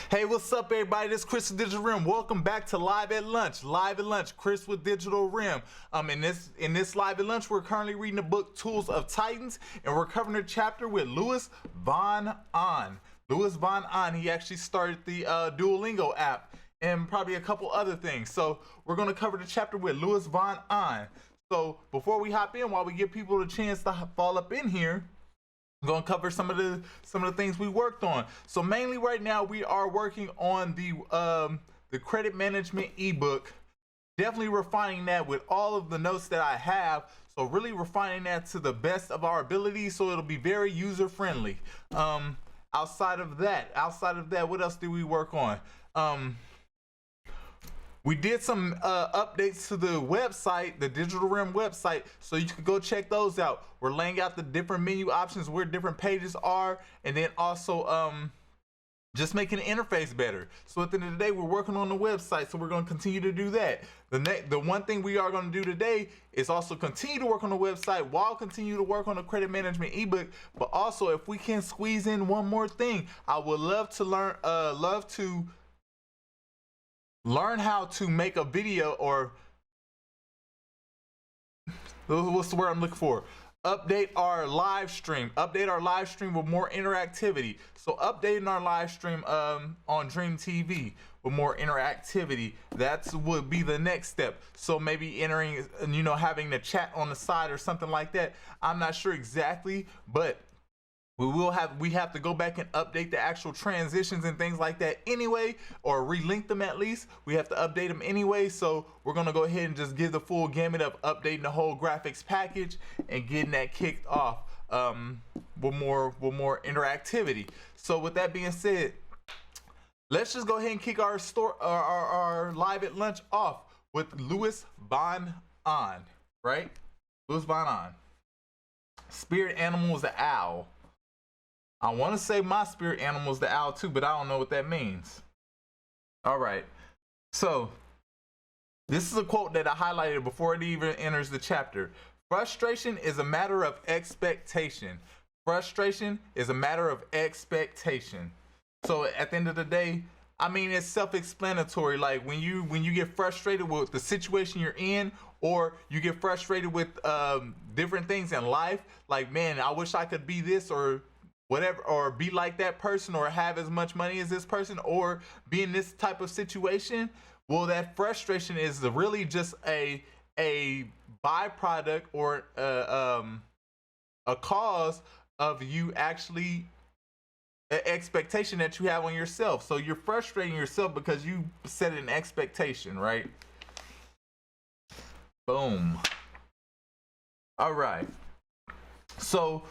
Hey, what's up, everybody? This is Chris with Digital REM. Welcome back to Live at Lunch. Live at Lunch, Chris with Digital REM. In this Live at Lunch, we're currently reading the book Tools of Titans, and we're covering a chapter with Luis Von Ahn. Luis Von Ahn, he actually started the Duolingo app and probably a couple other things. So we're going to cover the chapter with Luis Von Ahn. So before we hop in, while we give people a chance to fall up in here, I'm going to cover some of the things we worked on. So mainly right now we are working on the credit management ebook. Definitely refining that with all of the notes that I have. So really refining that to the best of our ability, so it'll be very user friendly. Outside of that, what else did we work on? We did some updates to the website, the Digital REM website, so you can go check those out. We're laying out the different menu options, where different pages are, and then also just making the interface better. So at the end of the day, we're working on the website, so we're going to continue to do that. The one thing we are going to do today is also continue to work on the website while continue to work on the credit management ebook. But also, if we can squeeze in one more thing, I would love to learn how to make a video, or what's the word I'm looking for? Update our live stream with more interactivity. So updating our live stream on Dream TV with more interactivity, that would be the next step. So maybe entering, having the chat on the side or something like that. I'm not sure exactly, but we have to go back and update the actual transitions and things like that anyway, or relink them at least. We have to update them anyway, so we're gonna go ahead and just give the full gamut of updating the whole graphics package and getting that kicked off with more interactivity. So with that being said, let's just go ahead and kick our Live at Lunch off with Luis Von Ahn, right? Luis Von Ahn. Spirit animal is the owl. I want to say my spirit animal is the owl too, but I don't know what that means. All right. So this is a quote that I highlighted before it even enters the chapter. Frustration is a matter of expectation. Frustration is a matter of expectation. So at the end of the day, I mean, it's self-explanatory. Like when you get frustrated with the situation you're in, or you get frustrated with different things in life, like, man, I wish I could be this or whatever, or be like that person, or have as much money as this person, or be in this type of situation. Well, that frustration is really just a byproduct, or a cause of you actually an expectation that you have on yourself. So you're frustrating yourself because you set an expectation, right? Boom. All right. So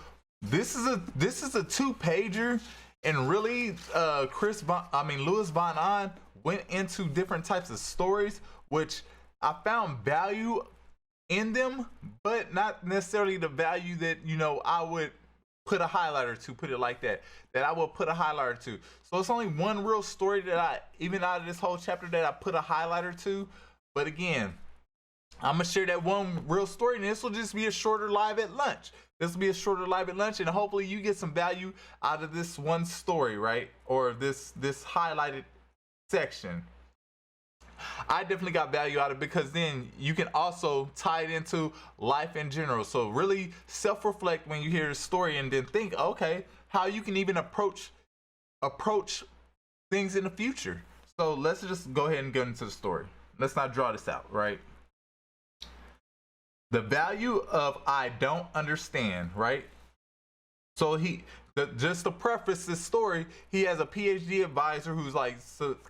this is a two-pager, and really Luis Von Ahn went into different types of stories, which I found value in them, but not necessarily the value that I would put a highlighter to, put it like that I will put a highlighter to. So it's only one real story that even out of this whole chapter, that I put a highlighter to. But again, I'm gonna share that one real story, and this will just be a shorter Live at Lunch. This will be a shorter Live at Lunch, and hopefully you get some value out of this one story, right? Or this highlighted section. I definitely got value out of it, because then you can also tie it into life in general. So really self-reflect when you hear the story, and then think, okay, how you can even approach things in the future. So let's just go ahead and get into the story. Let's not draw this out, right? The value of I don't understand, right? So just to preface this story, he has a PhD advisor who's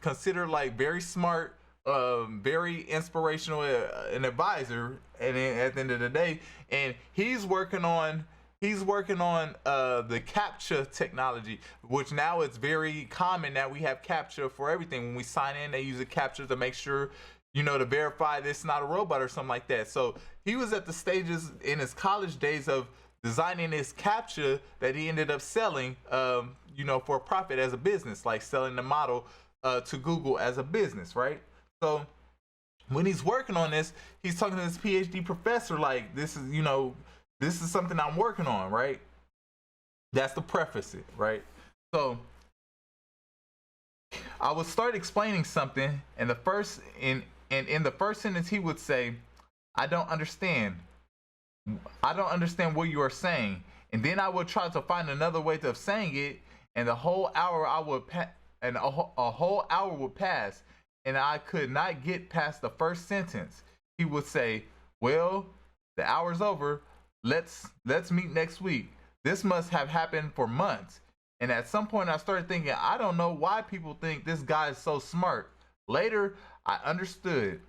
considered very smart, very inspirational, an advisor, and at the end of the day, and he's working on the CAPTCHA technology, which now it's very common that we have CAPTCHA for everything. When we sign in, they use a CAPTCHA to make sure, to verify this is not a robot or something like that. So he was at the stages in his college days of designing this CAPTCHA that he ended up selling, for a profit as a business, like selling the model to Google as a business, right? So when he's working on this, he's talking to his PhD professor, like, this is something I'm working on, right? That's to preface it, right? So I would start explaining something, and in the first sentence he would say, I don't understand. I don't understand what you are saying. And then I would try to find another way of saying it, and the whole hour a whole hour would pass, and I could not get past the first sentence. He would say, well, the hour's over. Let's meet next week. This must have happened for months. And at some point I started thinking, I don't know why people think this guy is so smart. Later, I understood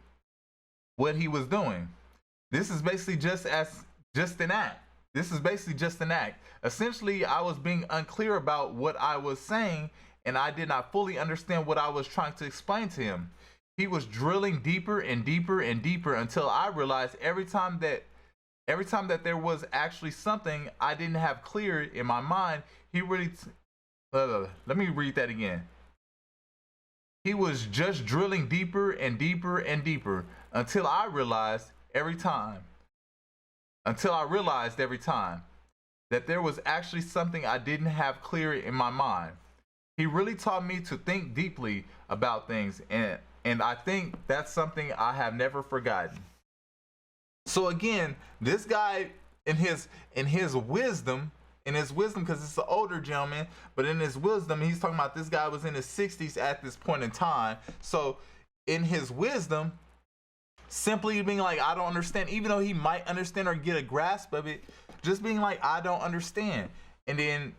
what he was doing. This is basically just an act. This is basically just an act. Essentially, I was being unclear about what I was saying, and I did not fully understand what I was trying to explain to him. He was drilling deeper and deeper and deeper until I realized every time that there was actually something I didn't have clear in my mind, he really let me read that again. He was just drilling deeper and deeper and deeper until I realized every time that there was actually something I didn't have clear in my mind. He really taught me to think deeply about things, and I think that's something I have never forgotten. So again, this guy in his wisdom, because it's an older gentleman, but in his wisdom, he's talking about this guy was in his 60s at this point in time. So in his wisdom, simply being like, I don't understand, even though he might understand or get a grasp of it, just being like, I don't understand. And then,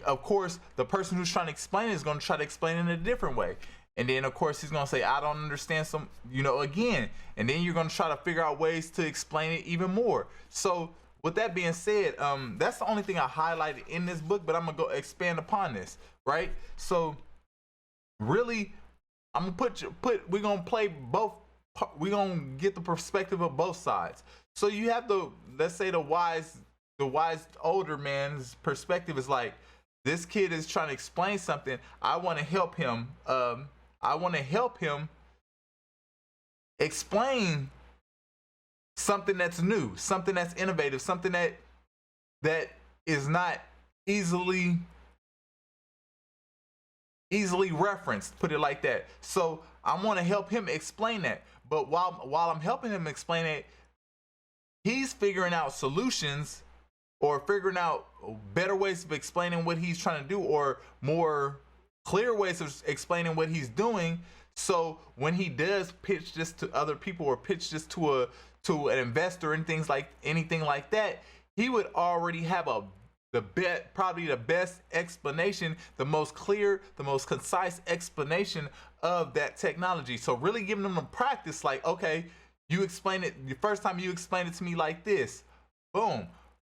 of course, the person who's trying to explain it is going to try to explain it in a different way. And then, of course, he's going to say, I don't understand again. And then you're going to try to figure out ways to explain it even more. So with that being said, that's the only thing I highlighted in this book, but I'm going to go expand upon this, right? So really, I'm going to we're going to play both. We're going to get the perspective of both sides. So you have let's say the wise older man's perspective is like, this kid is trying to explain something. I want to help him. I want to help him explain something that's new, something that's innovative, something that is not easily referenced, put it like that. So I want to help him explain that. But while I'm helping him explain it, he's figuring out solutions or figuring out better ways of explaining what he's trying to do, or more clear ways of explaining what he's doing. So when he does pitch this to other people or pitch this to an investor and anything like that, he would already have probably the best explanation, the most clear, the most concise explanation of that technology. So really giving them a practice, like, okay, you explain it the first time, you explain it to me like this. Boom.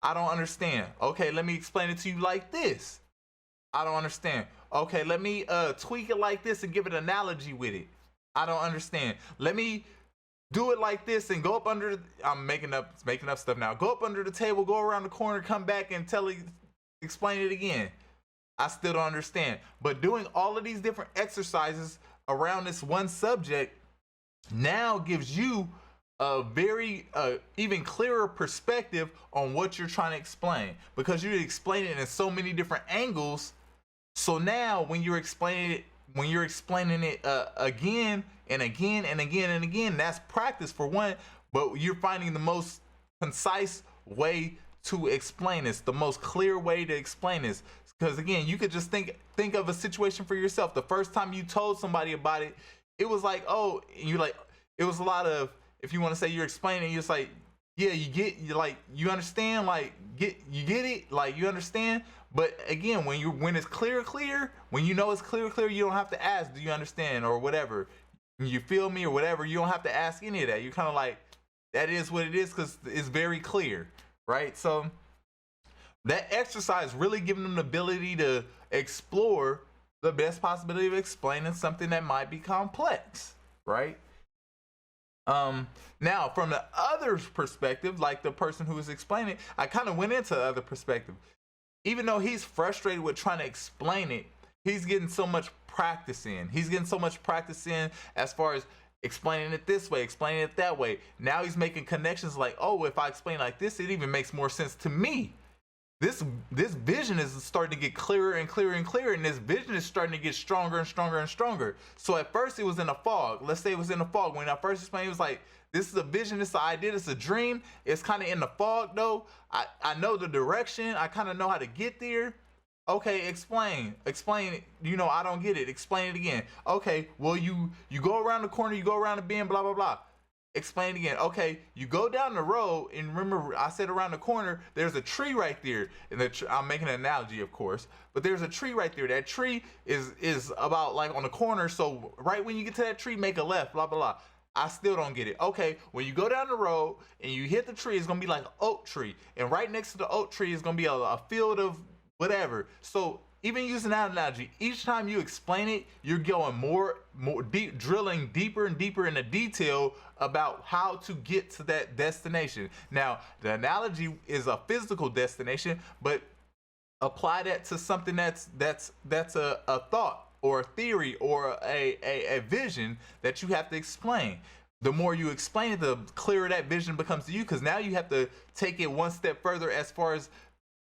I don't understand. Okay, let me explain it to you like this. I don't understand. Okay, let me tweak it like this and give an analogy with it. I don't understand. Let me do it like this and go up under. I'm making up stuff now. Go up under the table, go around the corner, come back and explain it again. I still don't understand. But doing all of these different exercises around this one subject now gives you a very even clearer perspective on what you're trying to explain, because you explain it in so many different angles. So now when you're explaining it again and again and again and again, that's practice for one, but you're finding the most concise way to explain this, the most clear way to explain this. Because again, you could just think of a situation for yourself. The first time you told somebody about it, it was like, oh, you're like, it was a lot of, if you want to say you're explaining, you're just like, yeah, you understand, like, you get it, like, you understand. But again, when it's clear, when you know it's clear, you don't have to ask, do you understand, or whatever. You feel me, or whatever. You don't have to ask any of that. You're kind of like, that is what it is, because it's very clear, right? So that exercise really giving them the ability to explore the best possibility of explaining something that might be complex, right? Now from the other perspective, like the person who was explaining, I kind of went into the other perspective. Even though he's frustrated with trying to explain it, he's getting so much practice in. He's getting so much practice in as far as explaining it this way, explaining it that way. Now he's making connections like, oh, if I explain like this, it even makes more sense to me. this vision is starting to get clearer and clearer and clearer, and this vision is starting to get stronger and stronger and stronger. So at first it was in a fog. Let's say it was in a fog. When I first explained, it was like, this is a vision, this is an idea, this is a dream. It's kind of in the fog though. I know the direction. I kind of know how to get there. Okay, explain. You know, I don't get it. Explain it again. Okay, well, you go around the corner, you go around the bend, blah, blah, blah. Explain again. Okay, you go down the road, and remember I said around the corner, there's a tree right there. And I'm making an analogy, of course, but there's a tree right there. That tree is about like on the corner, so right when you get to that tree, make a left, blah, blah, blah. I still don't get it. Okay, when you go down the road and you hit the tree, it's gonna be like an oak tree. And right next to the oak tree is gonna be a field of whatever. So even using that analogy, each time you explain it, you're going more deep, drilling deeper and deeper into detail about how to get to that destination. Now, the analogy is a physical destination, but apply that to something that's a thought or a theory or a vision that you have to explain. The more you explain it, the clearer that vision becomes to you, because now you have to take it one step further as far as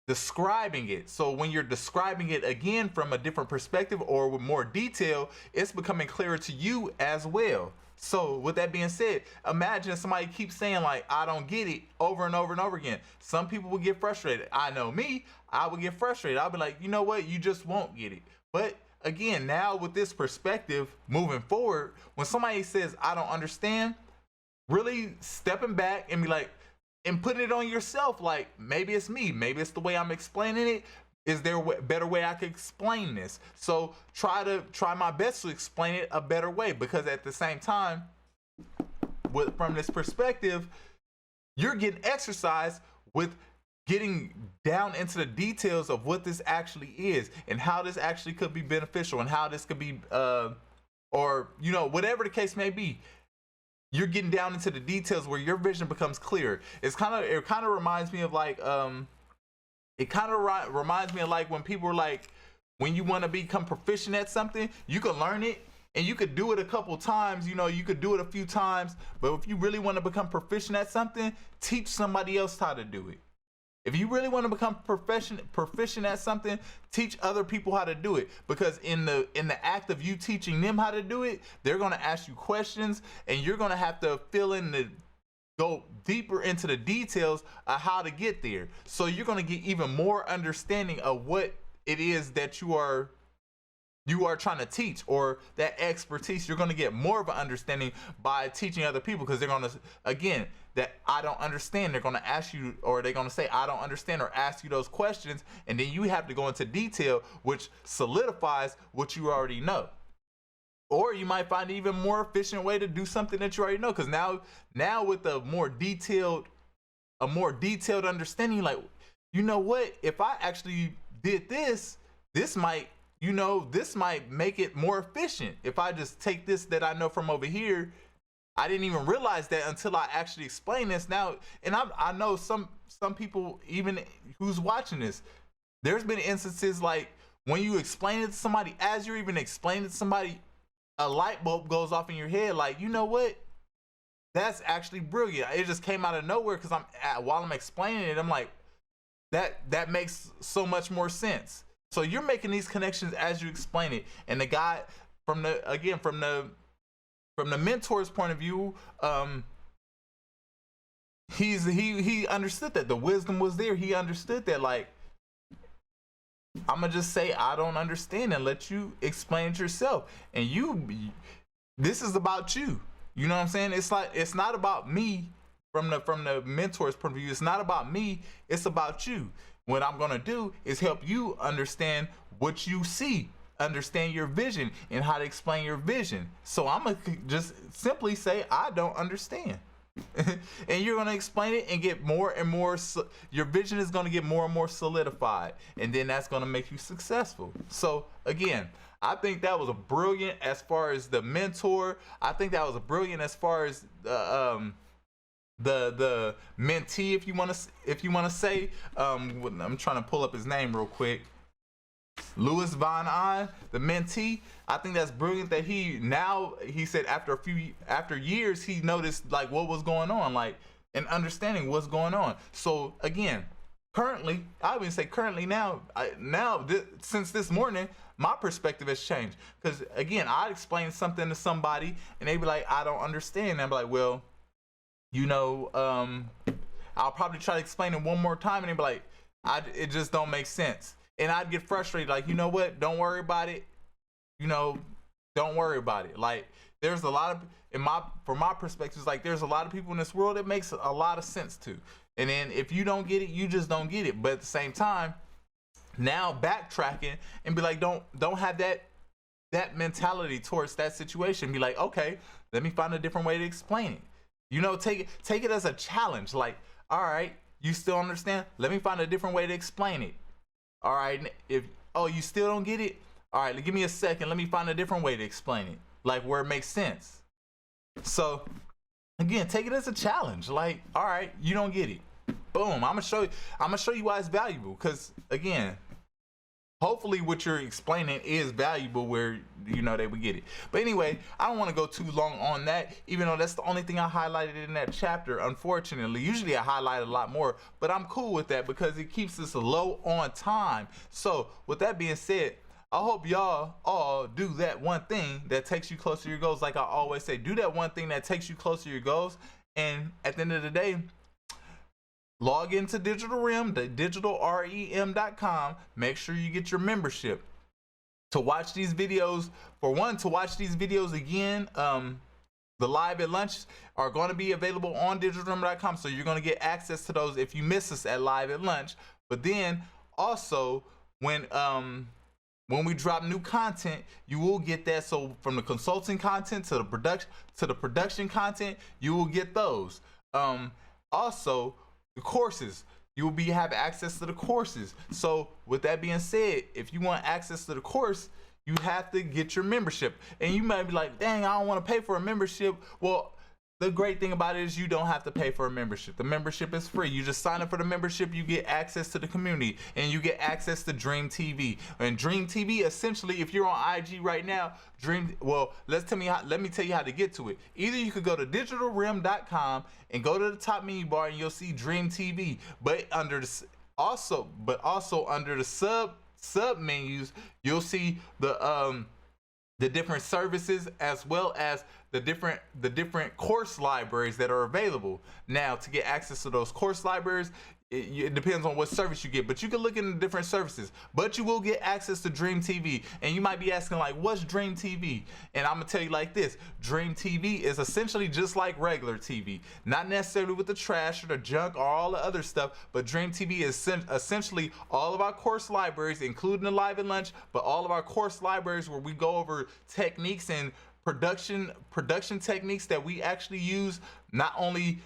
describing it. So when you're describing it again from a different perspective or with more detail, it's becoming clearer to you as well. So with that being said, imagine somebody keeps saying like, I don't get it over and over and over again. Some people will get frustrated. I know me, I would get frustrated. I'll be like, you know what? You just won't get it. But again, now with this perspective moving forward, when somebody says, I don't understand, really stepping back and be like, and putting it on yourself, like maybe it's me, maybe it's the way I'm explaining it. Is there a better way I could explain this? So try my best to explain it a better way, because at the same time, from this perspective, you're getting exercise with getting down into the details of what this actually is and how this actually could be beneficial and how this could be, or you know, whatever the case may be. You're getting down into the details where your vision becomes clear. It kind of reminds me of like reminds me of like when people are like, when you want to become proficient at something, you can learn it and you could do it a couple times, you know, you could do it a few times, but if you really want to become proficient at something, teach somebody else how to do it. If you really want to become proficient at something, teach other people how to do it. Because in the act of you teaching them how to do it, they're going to ask you questions, and you're going to have to go deeper into the details of how to get there. So you're going to get even more understanding of what it is that you are trying to teach, or that expertise. You're going to get more of an understanding by teaching other people, because they're going to, again, that I don't understand. They're going to ask you, or they're going to say, I don't understand, or ask you those questions. And then you have to go into detail, which solidifies what you already know. Or you might find an even more efficient way to do something that you already know. Because now with a more detailed understanding, like, you know what, if I actually did this might make it more efficient. If I just take this that I know from over here, I didn't even realize that until I actually explained this now. And I know some people, even who's watching this, there's been instances like when you explain it to somebody, as you're even explaining it to somebody, a light bulb goes off in your head, like, you know what? That's actually brilliant. It just came out of nowhere, because while I'm explaining it, I'm like, that makes so much more sense. So you're making these connections as you explain it. And the guy from the mentor's point of view, he understood that the wisdom was there. He understood that, like, I'm gonna just say I don't understand and let you explain it yourself. And this is about you. You know what I'm saying? It's like, it's not about me from the mentor's point of view. It's not about me. It's about you. What I'm gonna do is help you understand what you see, understand your vision, and how to explain your vision. So I'm gonna just simply say I don't understand. And you're going to explain it and get more and more, your vision is going to get more and more solidified, and then that's going to make you successful. So again, I think that was a brilliant as far as the mentor. I think that was a brilliant as far as the mentee, if you want to say. I'm trying to pull up his name real quick. Luis Von Ahn, the mentee. I think that's brilliant that he said after years he noticed like what was going on, like, and understanding what's going on. So again, currently, I would even say currently now, since this morning, my perspective has changed. Because again, I explain something to somebody and they be like, I don't understand. And I'm like, well, I'll probably try to explain it one more time, and they be like, it just don't make sense. And I'd get frustrated, like, you know what? Don't worry about it. Don't worry about it. Like, there's a lot of, from my perspective, it's like there's a lot of people in this world that makes a lot of sense to. And then if you don't get it, you just don't get it. But at the same time, now backtracking and be like, don't have that mentality towards that situation. Be like, okay, let me find a different way to explain it. Take it as a challenge. Like, all right, you still understand? Let me find a different way to explain it. All right, you still don't get it? All right, give me a second. Let me find a different way to explain it, like where it makes sense. So again, take it as a challenge. Like, all right, you don't get it. Boom. I'm gonna show you why it's valuable. Because again, hopefully what you're explaining is valuable where they would get it. But anyway, I don't want to go too long on that, even though that's the only thing I highlighted in that chapter, unfortunately. Usually I highlight a lot more, but I'm cool with that because it keeps us low on time. So with that being said, I hope y'all all do that one thing that takes you closer to your goals. Like I always say, do that one thing that takes you closer to your goals. And at the end of the day, log into Digital REM, the digitalrem.com. Make sure you get your membership to watch these videos. For one, to watch these videos again, the live at lunch are going to be available on digitalrem.com. So you're going to get access to those if you miss us at live at lunch. But then also when we drop new content, you will get that. So from the consulting content to the production content, you will get those. Also, the courses, you will have access to the courses. So with that being said, if you want access to the course, you have to get your membership. And you might be like, dang, I don't want to pay for a membership. Well, the great thing about it is you don't have to pay for a membership. The membership is free. You just sign up for the membership, you get access to the community, and you get access to Dream TV. And Dream TV, essentially, if you're on IG right now, let me tell you how to get to it. Either you could go to digitalrem.com and go to the top menu bar and you'll see Dream TV. But also under the sub menus, you'll see the different services as well as the different course libraries that are available. Now, to get access to those course libraries, it depends on what service you get, but you can look into different services. But you will get access to Dream TV. And you might be asking, like, what's Dream TV? And I'm gonna tell you like this: Dream TV is essentially just like regular TV, not necessarily with the trash or the junk or all the other stuff, but Dream TV is essentially all of our course libraries, including the live and lunch, but all of our course libraries where we go over techniques and production techniques that we actually use not only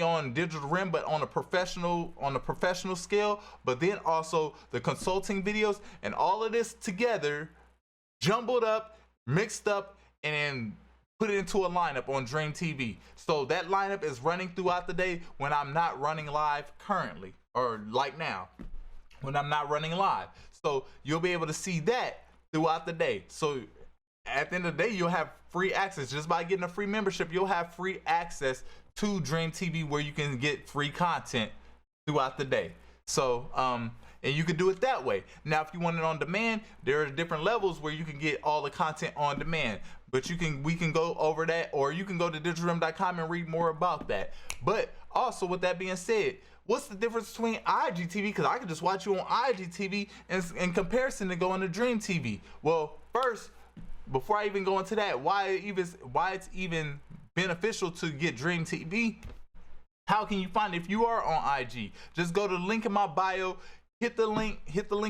on Digital REM but on a professional scale, but then also the consulting videos, and all of this together, jumbled up, mixed up, and then put it into a lineup on Dream TV. So that lineup is running throughout the day when I'm not running live currently, or like now when I'm not running live. So you'll be able to see that throughout the day. So at the end of the day, you'll have free access. Just by getting a free membership, you'll have free access to Dream TV where you can get free content throughout the day. So, and you can do it that way. Now, if you want it on demand, there are different levels where you can get all the content on demand. But we can go over that, or you can go to digitalrem.com and read more about that. But also, with that being said, what's the difference between IGTV? Because I can just watch you on IGTV in comparison to going to Dream TV. Well, first, before I even go into that, why it's even beneficial to get Dream TV, how can you find it? If you are on IG, just go to the link in my bio, hit the link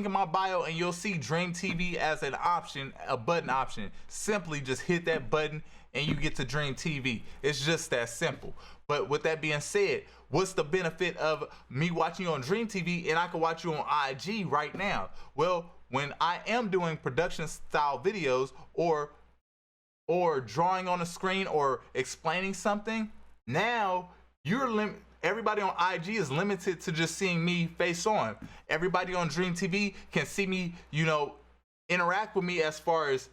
in my bio, and you'll see Dream TV as an option, a button option. Simply just hit that button and you get to Dream TV. It's just that simple. But with that being said, what's the benefit of me watching you on Dream TV and I can watch you on IG right now? Well, when I am doing production style videos or drawing on a screen or explaining something, now everybody on IG is limited to just seeing me face on. Everybody on Dream TV can see me, interact with me as far as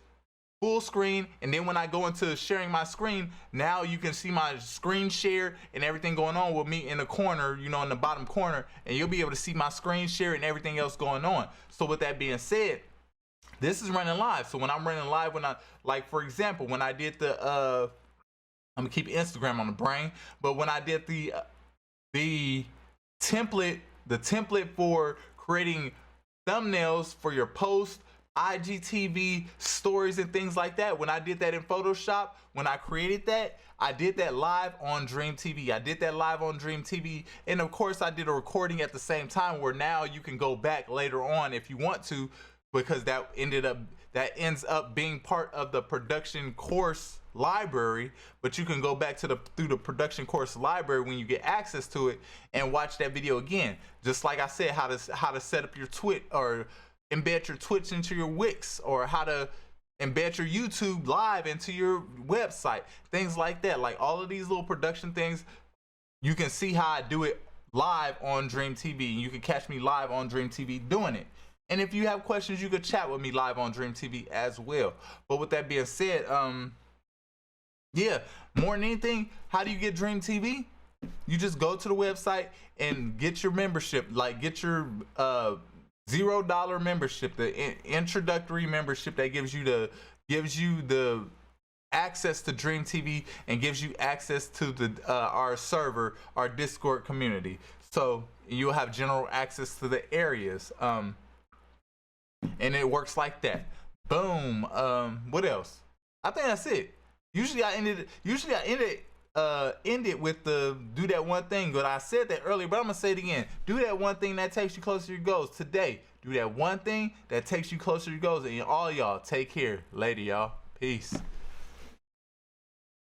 full screen, and then when I go into sharing my screen, now you can see my screen share and everything going on with me in the corner, you know, in the bottom corner, and you'll be able to see my screen share and everything else going on. So with that being said, this is running live. So when I'm running live, when I, like for example, when I did the I'm gonna keep Instagram on the brain, but when I did the template for creating thumbnails for your post, IGTV stories and things like that, when I did that in Photoshop, when I created that, I did that live on Dream TV. I did that live on Dream TV, and of course I did a recording at the same time where now you can go back later on if you want to, because that ends up being part of the production course library. But you can go back to through the production course library when you get access to it and watch that video again. Just like I said, how to set up your Twitch or embed your Twitch into your Wix, or how to embed your YouTube live into your website, things like that. Like all of these little production things, you can see how I do it live on Dream TV. You can catch me live on Dream TV doing it. And if you have questions, you could chat with me live on Dream TV as well. But with that being said, yeah, more than anything, how do you get Dream TV? You just go to the website and get your membership, like get your $0 membership, the introductory membership that gives you the access to Dream TV and gives you access to the our server, our Discord community. So you'll have general access to the areas, and it works like that. Boom. What else? I think that's it. Usually I end it with the do that one thing, but I said that earlier, but I'm gonna say it again. Do that one thing that takes you closer to your goals. Today, do that one thing that takes you closer to your goals. And all y'all, take care. Later, y'all. Peace.